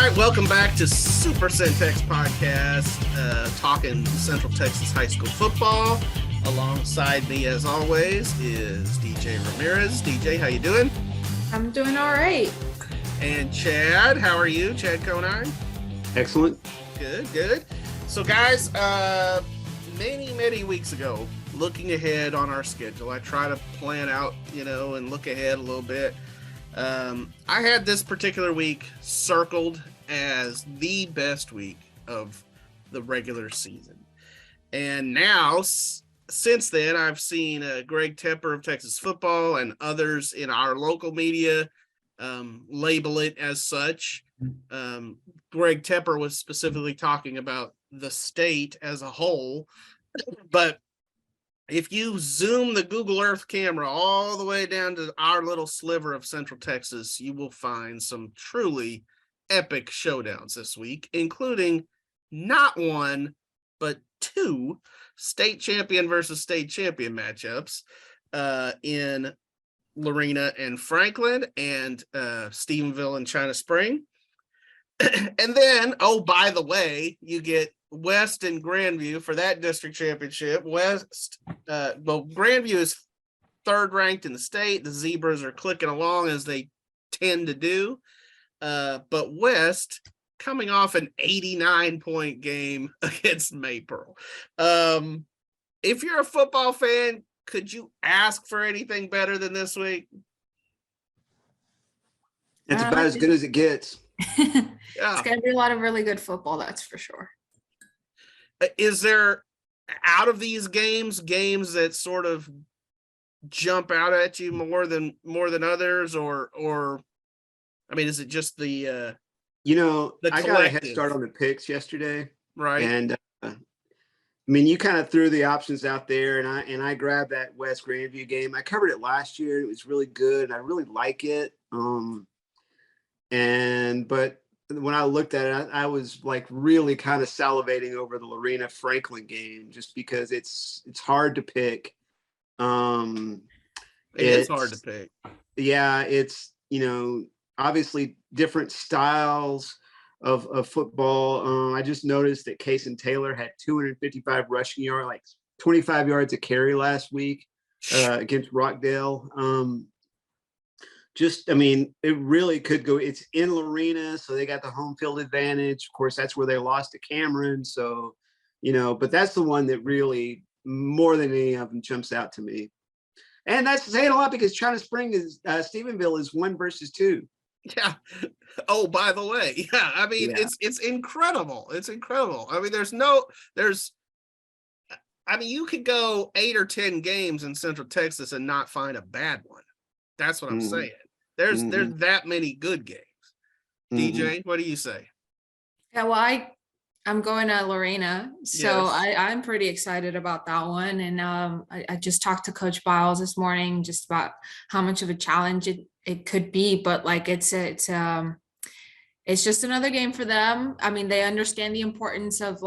right, welcome back to Super Centex Podcast, talking Central Texas high school football. Alongside me, as always, is DJ Ramirez. DJ, how you doing? I'm doing all right. And Chad, how are you? Chad Conine? Excellent. Good. So, guys, many weeks ago, looking ahead on our schedule, I try to plan out, and look ahead a little bit. I had this particular week circled as the best week of the regular season. And now, since then, I've seen Greg Tepper of Texas Football and others in our local media label it as such. Greg Tepper was specifically talking about the state as a whole. But if you zoom the Google Earth camera all the way down to our little sliver of Central Texas, you will find some truly epic showdowns this week, including not one, but two state champion versus state champion matchups in Lorena and Franklin, and Stephenville and China Spring. And then, by the way, you get West and Grandview for that district championship. Grandview is third ranked in the state. The Zebras are clicking along as they tend to do. But West coming off an 89-point game against Maypearl. If you're a football fan, could you ask for anything better than this week? It's about as good as it gets. Yeah. It's going to be a lot of really good football, that's for sure. Is there, out of these games that sort of jump out at you more than others, or I mean, is it just the I got a head start on the picks yesterday, right? And you kind of threw the options out there, and I grabbed that West Grandview game. I covered it last year. It was really good, and I really like it. But when I looked at it, I was like really kind of salivating over the Lorena Franklin game, just because it's hard to pick. It's hard to pick. Yeah, it's obviously different styles of football. I just noticed that Cason Taylor had 255 rushing yards, like 25 yards a carry last week against Rockdale. It really could go. It's in Lorena, so they got the home field advantage. Of course, that's where they lost to Cameron. So, but that's the one that really, more than any of them, jumps out to me. And that's saying a lot, because China Spring is Stephenville is 1 versus 2. Yeah. Oh, by the way, yeah. It's incredible. It's incredible. You could go 8 or 10 games in Central Texas and not find a bad one. That's what I'm saying. There's that many good games. DJ, what do you say? Yeah, well, I'm going to Lorena, so yes. I'm pretty excited about that one. And I just talked to Coach Biles this morning just about how much of a challenge it could be, but like it's just another game for them. They understand the importance of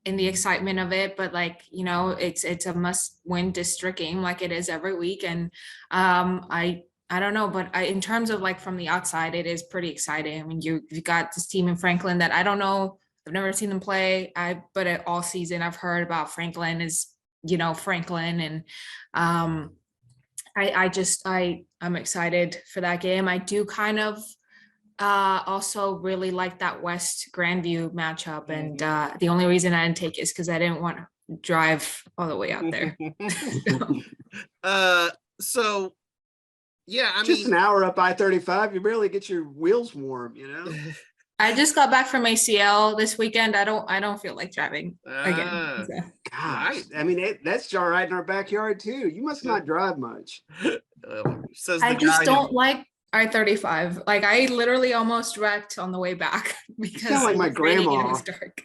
in the excitement of it, but it's a must-win district game like it is every week. And I don't know, but in terms of from the outside, it is pretty exciting. You've got this team in Franklin that I don't know. I've never seen them play. But all season I've heard about Franklin is, Franklin. And I'm excited for that game. I do kind of also really like that West Grandview matchup. And the only reason I didn't take it is because I didn't want to drive all the way out there. So yeah, just an hour up I-35, you barely get your wheels warm, I just got back from ACL this weekend. I don't feel like driving again. So. Gosh, that's all right in our backyard too. You must not drive much. I just don't like I-35. I literally almost wrecked on the way back because you sound like my grandma. It was dark.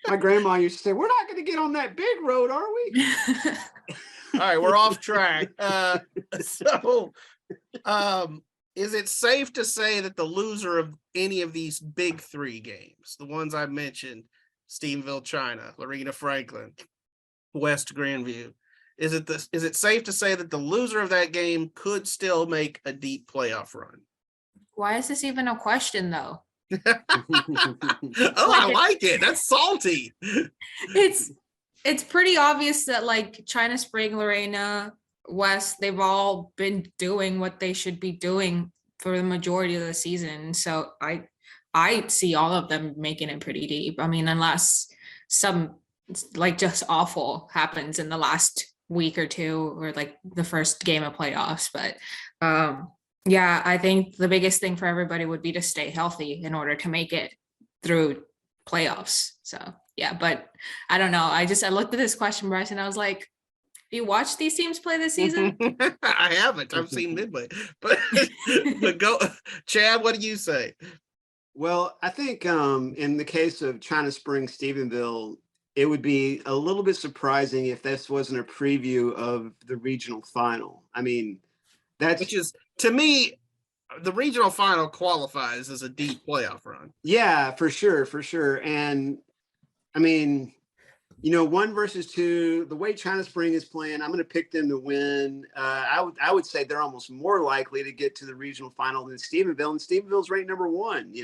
My grandma used to say, "We're not going to get on that big road, are we?" All right, we're off track. Is it safe to say that the loser of any of these big 3 games, the ones I mentioned, Stephenville, China, Lorena, Franklin, West Grandview, is it safe to say that the loser of that game could still make a deep playoff run? Why is this even a question, though? Oh, I like it. That's salty. It's pretty obvious that like China Spring, Lorena, West, they've all been doing what they should be doing for the majority of the season. So I see all of them making it pretty deep. I mean, unless some like just awful happens in the last week or two, or like the first game of playoffs. But yeah, I think the biggest thing for everybody would be to stay healthy in order to make it through playoffs. So yeah, but I don't know. I looked at this question, Brice, and I was like, do you watch these teams play this season? I haven't. I've seen Midway, but go, Chad. What do you say? Well, I think in the case of China Spring, Stephenville, it would be a little bit surprising if this wasn't a preview of the regional final. I mean, which is, to me, the regional final qualifies as a deep playoff run. Yeah, for sure. And I mean, 1 versus 2, the way China Spring is playing, I'm going to pick them to win. I would say they're almost more likely to get to the regional final than Stephenville, and Stephenville's ranked number 1,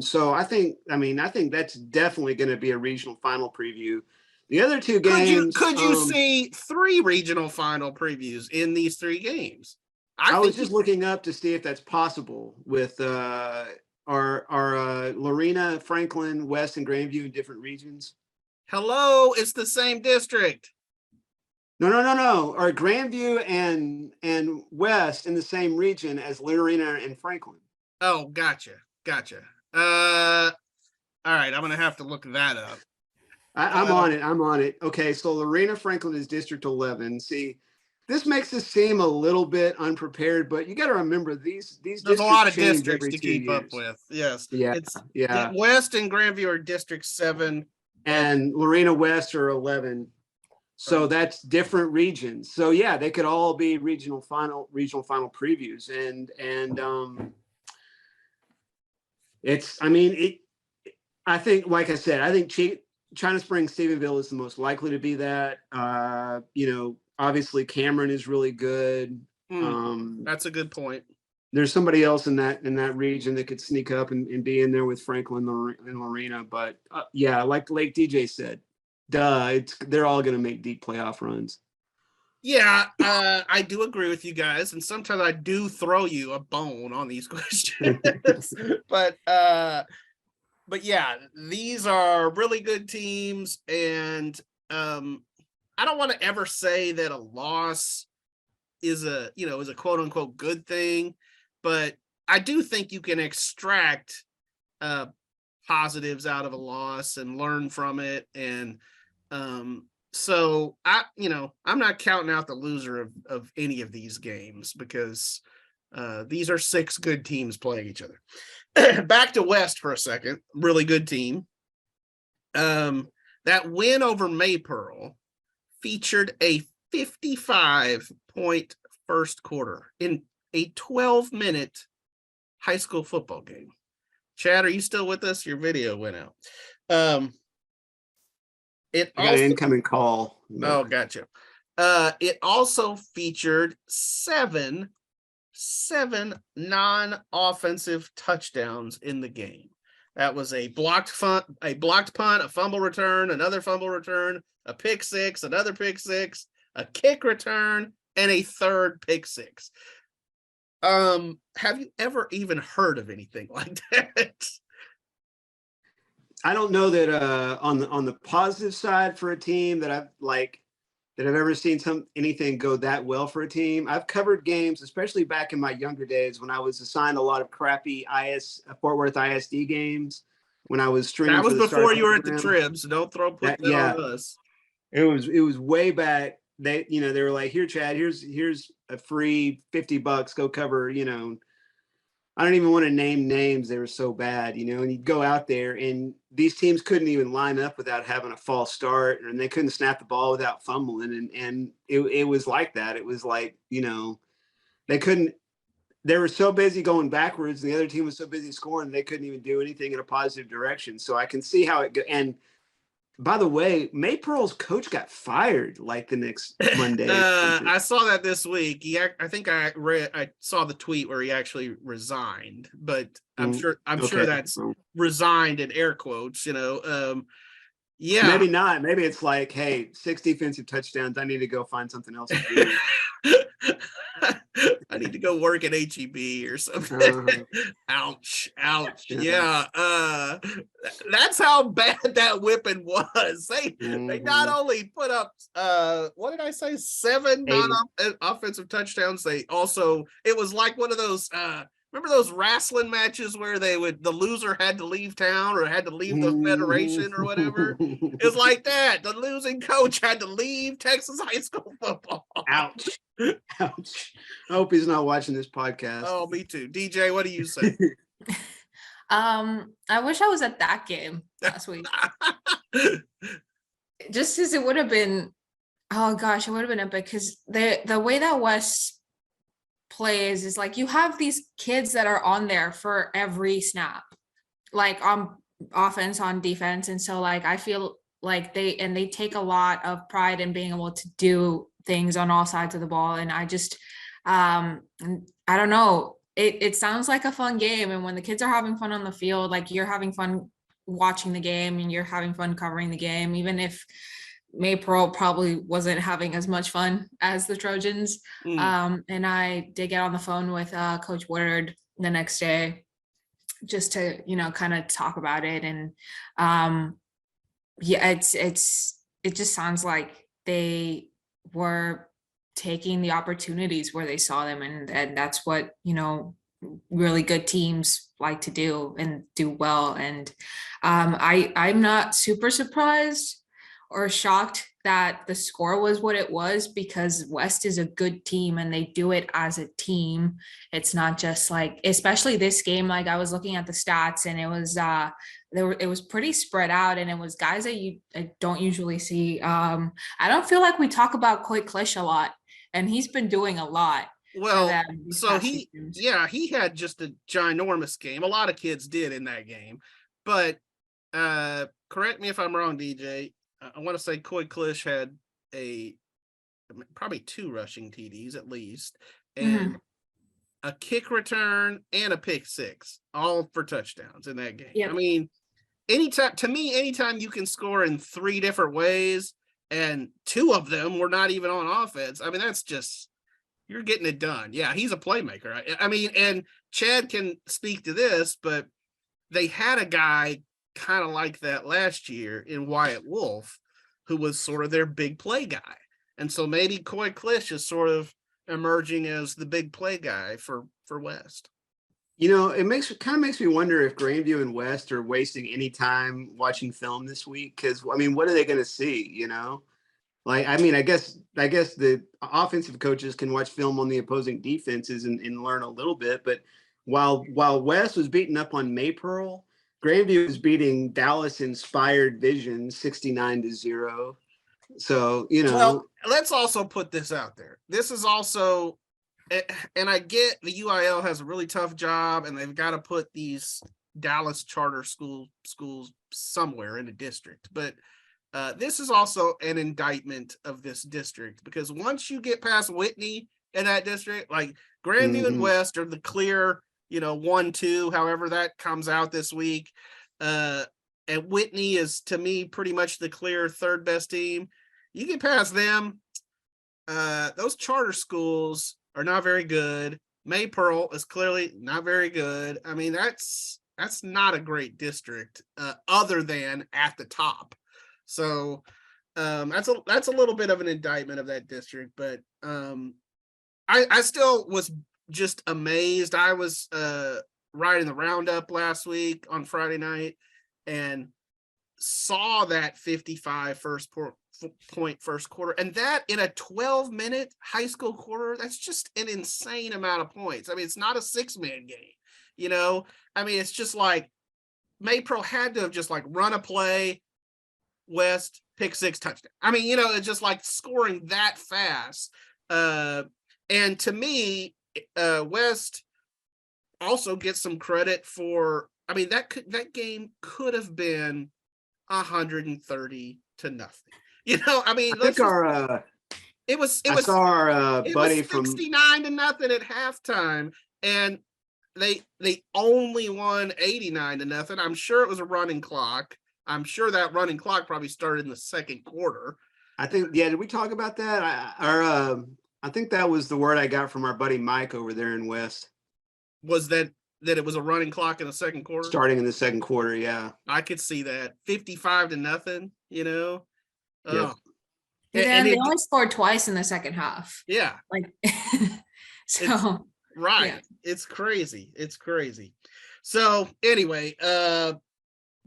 So I think that's definitely going to be a regional final preview. The other 2 games. Could you see 3 regional final previews in these 3 games? I was just looking up to see if that's possible with our Lorena, Franklin, West, and Grandview in different regions. Hello, it's the same district. No. Our Grandview and West in the same region as Lorena and Franklin. Oh, gotcha. All right, I'm gonna have to look that up. I'm on it. Okay, so Lorena Franklin is District 11. See, this makes us seem a little bit unprepared, but you got to remember these. There's a lot of districts to keep up with. Yes. Yeah. West and Grandview are District 7, and Lorena West are 11. So that's different regions. So yeah, they could all be regional final previews, and I think, like I said, I think China Spring, Stephenville is the most likely to be that. Obviously Cameron is really good. That's a good point. There's somebody else in that region that could sneak up and be in there with Franklin and Lorena. But yeah, like DJ said, they're all going to make deep playoff runs. Yeah, I do agree with you guys, and sometimes I do throw you a bone on these questions. but yeah, these are really good teams, and I don't want to ever say that a loss is a quote unquote good thing, but I do think you can extract positives out of a loss and learn from it. And so I'm not counting out the loser of any of these games, because these are 6 good teams playing each other. Back to West for a second. Really good team. That win over Maypearl featured a 55-point first quarter in a 12-minute high school football game. Chad, are you still with us? Your video went out. I got an incoming call. Oh, gotcha. It also featured 7 non-offensive touchdowns in the game. That was a blocked punt, a fumble return, another fumble return, a pick 6, another pick 6, a kick return, and a third pick 6. Have you ever even heard of anything like that? I don't know that on the positive side for a team that I've ever seen anything go that well for a team. I've covered games, especially back in my younger days when I was assigned a lot of crappy Fort Worth ISD games when I was streaming. That was before you were at the Trib, so don't put that on us. It was way back. They were like, here, Chad, here's a free $50. Go cover, I don't even want to name names. They were so bad, and you'd go out there and these teams couldn't even line up without having a false start, and they couldn't snap the ball without fumbling. And it was like that. It was like, they were so busy going backwards and the other team was so busy scoring, they couldn't even do anything in a positive direction. So I can see how it goes. And By the way, Maypearl's coach got fired like the next Monday. I saw that this week. I think I saw the tweet where he actually resigned, but I'm sure that's resigned in air quotes, yeah. Maybe not. Maybe it's like, hey, 6 defensive touchdowns. I need to go find something else to do. I need to go work at HEB or something. Ouch. Yeah. That's how bad that whipping was. They not only put up what did I say? 7 non-offensive touchdowns. They also, it was like one of those remember those wrestling matches where the loser had to leave town or had to leave the federation or whatever? It was like that. The losing coach had to leave Texas high school football. Ouch. Ouch. I hope he's not watching this podcast. Oh, me too. DJ, what do you say? I wish I was at that game last week. Just because it would have been, oh gosh, it would have been epic, because the way that West plays is like you have these kids that are on there for every snap, like on offense, on defense, and so like I feel like they take a lot of pride in being able to do things on all sides of the ball, and I just I don't know, it sounds like a fun game, and when the kids are having fun on the field, like you're having fun watching the game and you're having fun covering the game, even if Maypearl probably wasn't having as much fun as the Trojans. And I did get on the phone with Coach Woodard the next day just to, kind of talk about it. And yeah, it just sounds like they were taking the opportunities where they saw them. And that's what, really good teams like to do and do well. And I'm not super surprised or shocked that the score was what it was, because West is a good team and they do it as a team. It's not just like, especially this game, like I was looking at the stats and it was it was pretty spread out, and it was guys that you don't usually see. I don't feel like we talk about clinch a lot, and he's been doing a lot. Well, so he had just a ginormous game. A lot of kids did in that game, but correct me if I'm wrong, DJ. I want to say Coy Klish had probably 2 rushing TDs at least, and a kick return and a pick 6, all for touchdowns in that game. Yep. I mean, anytime you can score in 3 different ways and 2 of them were not even on offense, I mean, that's just, you're getting it done. Yeah, he's a playmaker. I mean, and Chad can speak to this, but they had a guy kind of like that last year in Wyatt Wolf, who was sort of their big play guy. And so maybe Coy Klish is sort of emerging as the big play guy for West. It kind of makes me wonder if Grandview and West are wasting any time watching film this week. Because, I mean, what are they going to see, Like, I mean, I guess the offensive coaches can watch film on the opposing defenses and learn a little bit. But while West was beating up on Maypearl, Grandview is beating Dallas-inspired Vision 69-0. So, Well, let's also put this out there. This is also, and I get the UIL has a really tough job, and they've got to put these Dallas charter schools somewhere in the district. But this is also an indictment of this district, because once you get past Whitney in that district, like Grandview and West are the clear 1-2, however that comes out this week. And Whitney is, to me, pretty much the clear 3rd best team. You get past them, those charter schools are not very good. Maypearl is clearly not very good. I mean, that's not a great district, other than at the top. So that's a little bit of an indictment of that district. But I still was just amazed. I was riding the roundup last week on Friday night and saw that 55 point first quarter, and that in a 12-minute high school quarter, that's just an insane amount of points. I mean, it's not a 6-man game, I mean, it's just like Maypearl had to have just like run a play, West pick 6 touchdown. I mean, it's just like scoring that fast. And to me, West also gets some credit for, I mean, that game could have been 130 to nothing. You know, I mean, I think it was saw our buddy was from 69 to nothing at halftime, and they only won 89 to nothing. I'm sure it was a running clock. I'm sure that running clock probably started in the second quarter. I think, did we talk about that? I think that was the word I got from our buddy Mike over there in West. Was that it was a running clock in the second quarter? Starting in the second quarter, yeah. I could see that. 55 to nothing, you know? Yep. And they only scored twice in the second half. Yeah. Like, so. Right. Yeah. It's crazy. It's crazy. So anyway,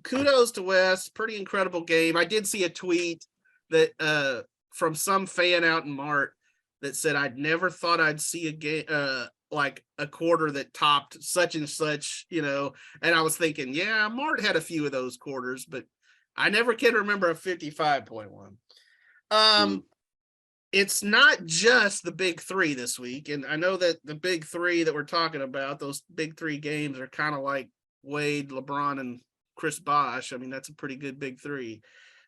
kudos to West. Pretty incredible game. I did see a tweet that from some fan out in Mart that said, I'd never thought I'd see a game like a quarter that topped such and such, you know. And I was thinking, yeah, Mart had a few of those quarters, but I never can remember a 55.1. It's not just the big three this week. And I know that the big three that we're talking about, those big three games are kind of like Wade, LeBron, and Chris Bosh. I mean, that's a pretty good big three.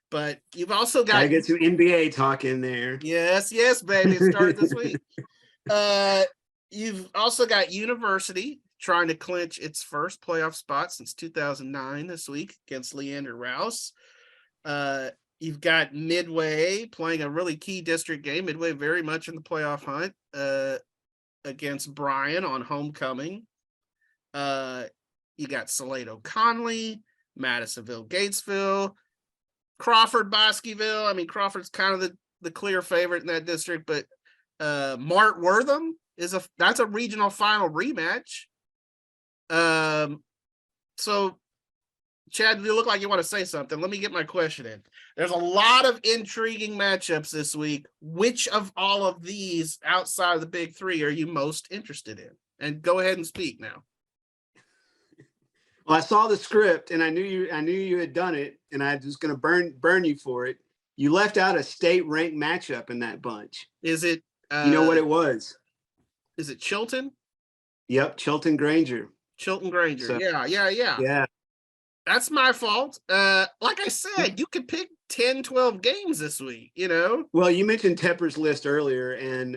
But you've also got... I get some NBA talk in there. Yes, baby. It started this week. You've also got University trying to clinch its first playoff spot since 2009 this week against Leander Rouse. You've got Midway playing a really key district game. Midway very much in the playoff hunt against Bryan on homecoming. You got Salado-Connally, Madisonville-Gatesville, Crawford-Bosqueville. I mean, Crawford's kind of the clear favorite in that district, but Mart-Wortham that's a regional final rematch. So Chad, you look like you want to say something. Let me get my question in. There's a lot of intriguing matchups this week. Which of all of these outside of the big three are you most interested in? And go ahead and speak now. Well, I saw the script and I knew you had done it, and I was going to burn you for it. You left out a state ranked matchup in that bunch. Is it? You know what it was? Is it Chilton? Yep, Chilton-Granger. Chilton-Granger. So, Yeah. That's my fault. Like I said, you could pick 10, 12 games this week, you know? Well, you mentioned Tepper's list earlier, and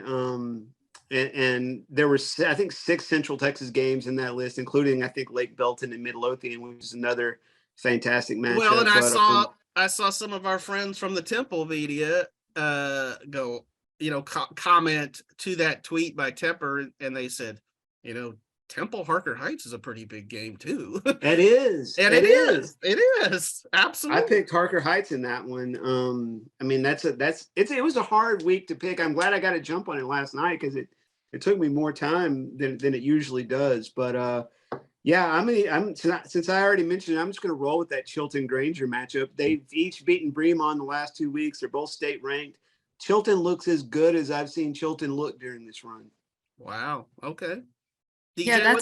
there were, I think, 6 Central Texas games in that list, including, I think, Lake Belton and Midlothian, which is another fantastic matchup. Well, and I saw some of our friends from the Temple media go, you know, comment to that tweet by Tepper, and they said, you know, Temple-Harker Heights is a pretty big game too. It is. And it is. It is. Absolutely. I picked Harker Heights in that one. I mean, it was a hard week to pick. I'm glad I got a jump on it last night because it took me more time than it usually does. But yeah, since I already mentioned it, I'm just going to roll with that Chilton-Granger matchup. They've each beaten Bremond the last 2 weeks. They're both state ranked. Chilton looks as good as I've seen Chilton look during this run. Wow. Okay. Yeah,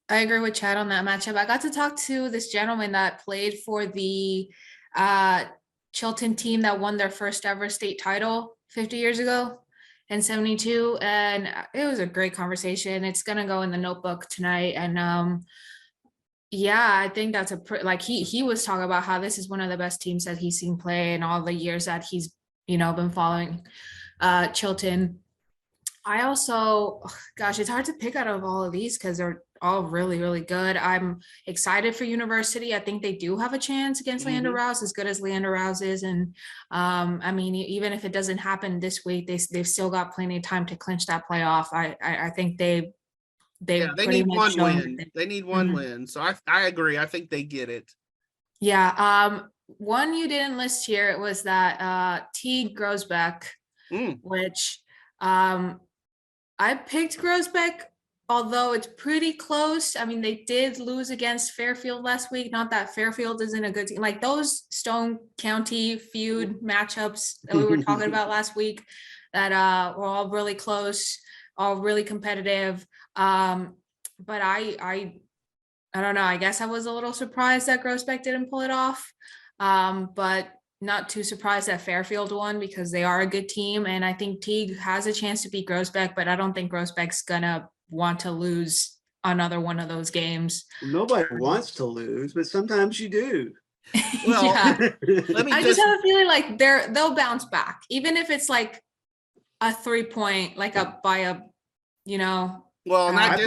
I agree with Chad on that matchup. I got to talk to this gentleman that played for the Chilton team that won their first ever state title 50 years ago in 72. And it was a great conversation. It's going to go in the notebook tonight. And yeah, I think that's he was talking about how this is one of the best teams that he's seen play in all the years that he's, you know, been following Chilton. I also, gosh, it's hard to pick out of all of these because they're all really, really good. I'm excited for University. I think they do have a chance against Leander Rouse, as good as Leander Rouse is. And I mean, even if it doesn't happen this week, they've still got plenty of time to clinch that playoff. I think they need one win. They need one win. So I agree. I think they get it. Yeah. One you didn't list here, it was that Teague-Groesbeck, which I picked Groesbeck, although it's pretty close. I mean, they did lose against Fairfield last week. Not that Fairfield isn't a good team. Like those Stone County feud matchups that we were talking about last week that were all really close, all really competitive. But I don't know. I guess I was a little surprised that Groesbeck didn't pull it off. But not too surprised that Fairfield won because they are a good team. And I think Teague has a chance to beat Groesbeck, but I don't think Groesbeck's gonna want to lose another one of those games. Nobody wants to lose, but sometimes you do. Well, yeah. let me I just have a feeling like they'll bounce back, even if it's like a 3-point, like Well, and that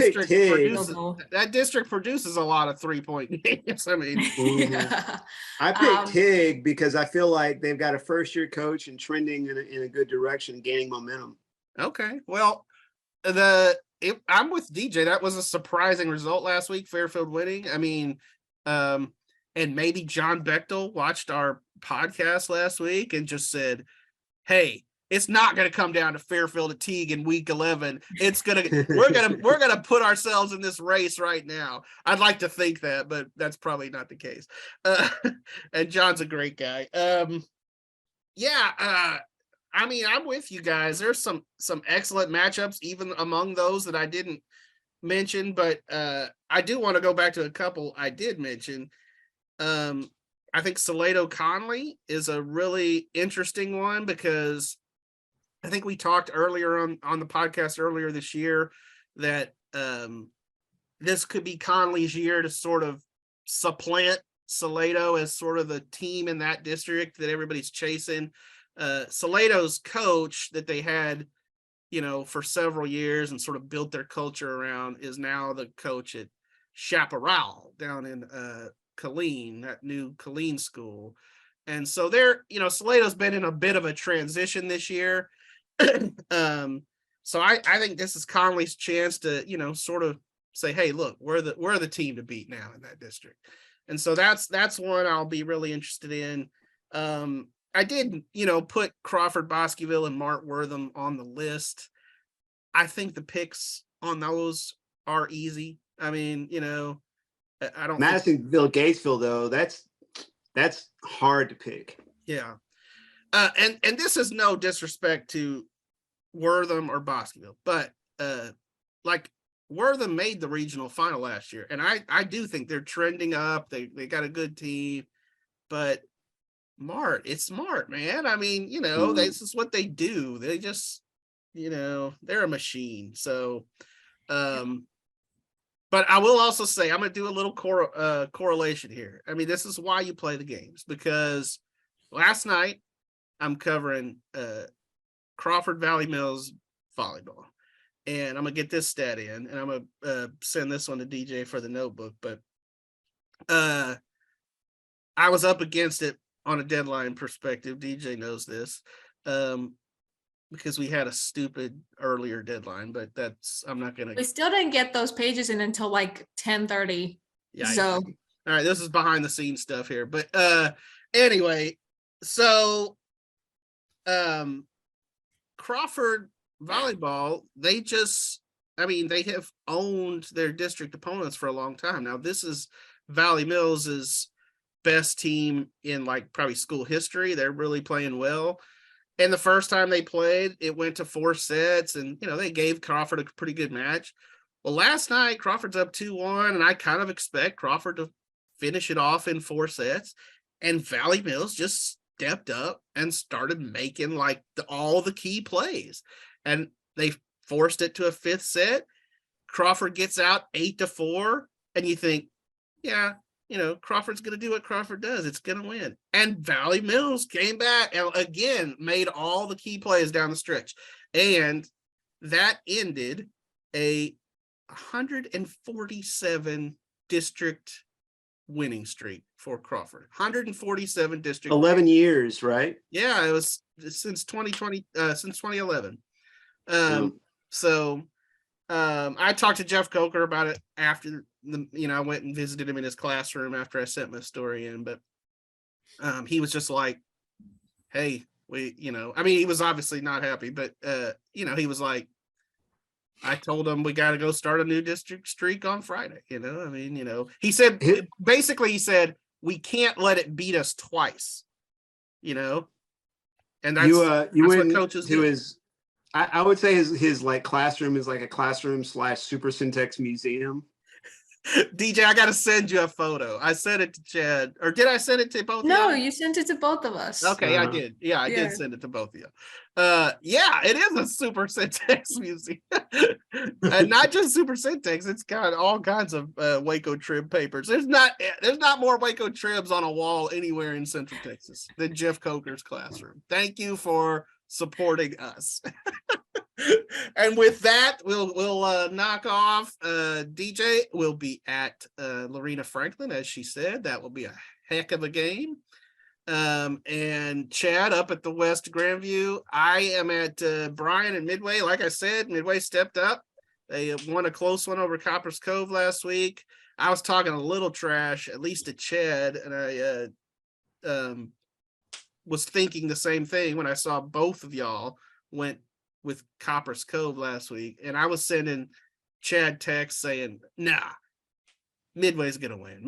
district produces a lot of 3-point games. I mean, yeah. I picked Teague because I feel like they've got a first-year coach and trending in a good direction, gaining momentum. Okay, well, I'm with DJ. That was a surprising result last week. Fairfield winning. I mean, and maybe John Bechtel watched our podcast last week and just said, "Hey, it's not going to come down to Fairfield at Teague in week 11. We're going to put ourselves in this race right now." I'd like to think that, but that's probably not the case. And John's a great guy. I mean, I'm with you guys. There's some excellent matchups, even among those that I didn't mention, but I do want to go back to a couple I did mention. I think Salado-Connally is a really interesting one because I think we talked earlier on the podcast earlier this year that this could be Conley's year to sort of supplant Salado as sort of the team in that district that everybody's chasing. Salado's coach that they had, for several years and sort of built their culture around is now the coach at Chaparral down in Killeen, that new Killeen school. And so Salado's been in a bit of a transition this year. So I think this is Conley's chance to, sort of say, hey, look, we're the team to beat now in that district. And so that's one I'll be really interested in. I did, put Crawford-Bosqueville and Mart-Wortham on the list. I think the picks on those are easy. I mean, I don't Madisonville-Gatesville though, that's hard to pick. Yeah. And this is no disrespect to Wortham or Bosqueville, but Wortham made the regional final last year, and I do think they're trending up. They got a good team, but it's smart, man. I mean, this is what they do. They just, they're a machine. So, but I will also say, I'm going to do a little correlation here. I mean, this is why you play the games, because last night I'm covering Crawford Valley Mills volleyball, and I'm going to get this stat in, and I'm going to send this one to DJ for the notebook. But I was up against it on a deadline perspective. DJ knows this, because we had a stupid earlier deadline, but I'm not going to. We still didn't get those pages in until like 10:30. Yeah. So, all right, this is behind the scenes stuff here, but anyway, so Crawford volleyball, they have owned their district opponents for a long time. Now, this is Valley Mills's best team in probably school history. They're really playing well. And the first time they played, it went to 4 sets, and they gave Crawford a pretty good match. Well, last night Crawford's up 2-1, and I kind of expect Crawford to finish it off in 4 sets. And Valley Mills just stepped up and started making all the key plays, and they forced it to a 5th set. Crawford gets out 8-4, and you think, yeah, Crawford's going to do what Crawford does. It's going to win. And Valley Mills came back and again made all the key plays down the stretch. And that ended a 147 district winning streak for Crawford. 147 district. 11 years, right? Yeah, it was since 2020, since 2011. So I talked to Jeff Coker about it after I went and visited him in his classroom after I sent my story in, but he was just like, hey, he was obviously not happy, but he was like, I told him we got to go start a new district streak on Friday. He said, basically he said, we can't let it beat us twice, and that's, you that's went what coaches to do. his, I would say his classroom is like a classroom / Super Centex museum. DJ, I gotta send you a photo. I sent it to Chad, or did I send it to both of you? No, you sent it to both of us. Okay, I did. Yeah, I did send it to both of you. Yeah, it is a Super Centex museum. And not just Super Centex, it's got all kinds of Waco Trib papers. There's not more Waco Tribs on a wall anywhere in Central Texas than Jeff Coker's classroom. Thank you for supporting us. And with that, we'll knock off. DJ will be at Lorena Franklin, as she said. That will be a heck of a game. And Chad up at the West Grandview. I am at Bryan and Midway. Like I said, Midway stepped up. They won a close one over Copper's Cove last week. I was talking a little trash, at least to Chad, and I was thinking the same thing when I saw both of y'all went with Copper's Cove last week, and I was sending Chad texts saying, nah, Midway's gonna win.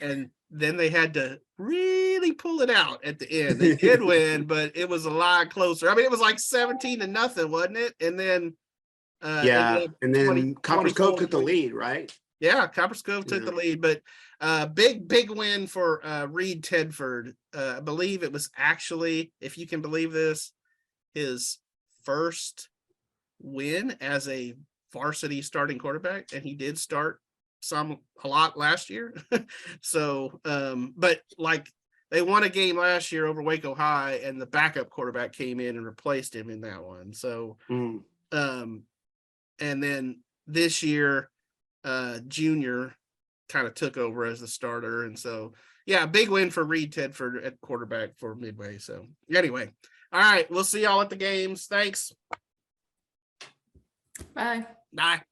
And then they had to really pull it out at the end. They did win, but it was a lot closer. I mean, it was like 17-0, wasn't it? And then and then Copper's Cove took the lead, right? Yeah, Copper's Cove took the lead, but big win for Reed Tedford. I believe it was actually, if you can believe this, his first win as a varsity starting quarterback, and he did start a lot last year. So but like they won a game last year over Waco High, and the backup quarterback came in and replaced him in that one. So and then this year Junior kind of took over as the starter, and so yeah, big win for Reed Tedford at quarterback for Midway. So anyway, all right, we'll see y'all at the games. Thanks. Bye. Bye.